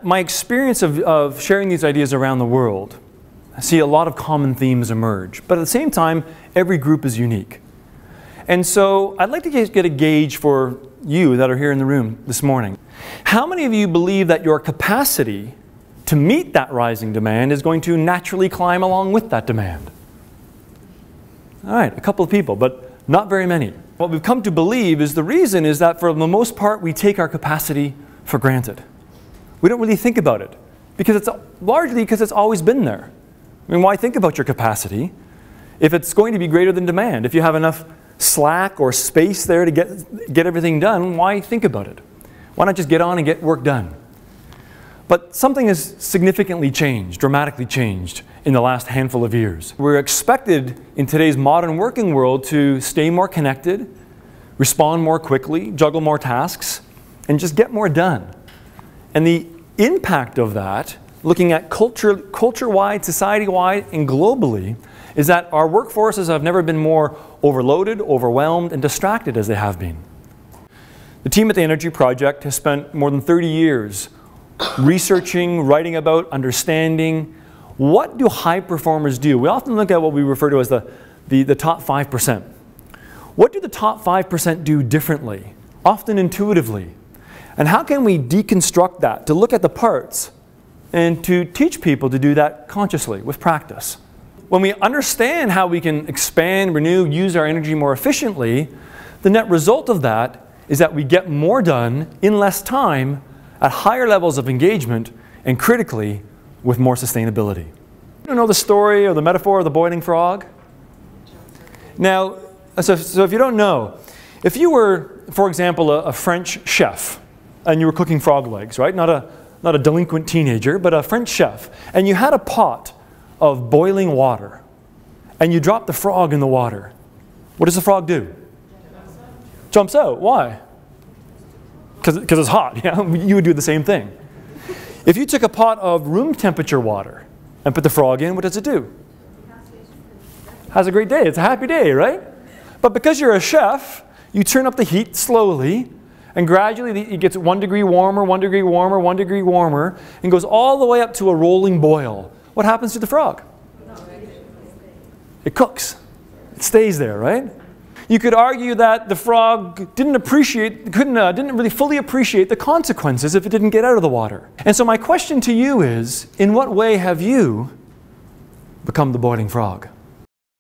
my experience of sharing these ideas around the world, I see a lot of common themes emerge. But at the same time, every group is unique. And so I'd like to get a gauge for you that are here in the room this morning. How many of you believe that your capacity to meet that rising demand is going to naturally climb along with that demand? All right, a couple of people, but not very many. What we've come to believe is the reason is that for the most part we take our capacity for granted. We don't really think about it because it's largely because it's always been there. I mean, why think about your capacity if it's going to be greater than demand? If you have enough slack or space there to get everything done, why think about it? Why not just get on and get work done? But something has significantly changed, dramatically changed in the last handful of years. We're expected in today's modern working world to stay more connected, respond more quickly, juggle more tasks, and just get more done. And the impact of that, looking at culture-wide, society-wide, and globally, is that our workforces have never been more overloaded, overwhelmed, and distracted as they have been. The team at the Energy Project has spent more than 30 years researching, writing about, understanding, what do high performers do? We often look at what we refer to as the top 5%. What do the top 5% do differently, often intuitively? And how can we deconstruct that to look at the parts and to teach people to do that consciously with practice? When we understand how we can expand, renew, use our energy more efficiently, the net result of that is that we get more done in less time at higher levels of engagement and critically with more sustainability. You know the story or the metaphor of the boiling frog? Now, so if you don't know, if you were, for example, a French chef and you were cooking frog legs, right? Not a delinquent teenager, but a French chef, and you had a pot of boiling water and you drop the frog in the water, what does the frog do? Jumps out. Why? Because it's hot. Yeah? You would do the same thing. If you took a pot of room temperature water and put the frog in, what does it do? Has a great day. It's a happy day, right? But because you're a chef, you turn up the heat slowly, and gradually it gets 1 degree warmer, 1 degree warmer, 1 degree warmer, and goes all the way up to a rolling boil. What happens to the frog? It cooks. It stays there, right? You could argue that the frog didn't really fully appreciate the consequences if it didn't get out of the water. And so my question to you is, in what way have you become the boiling frog?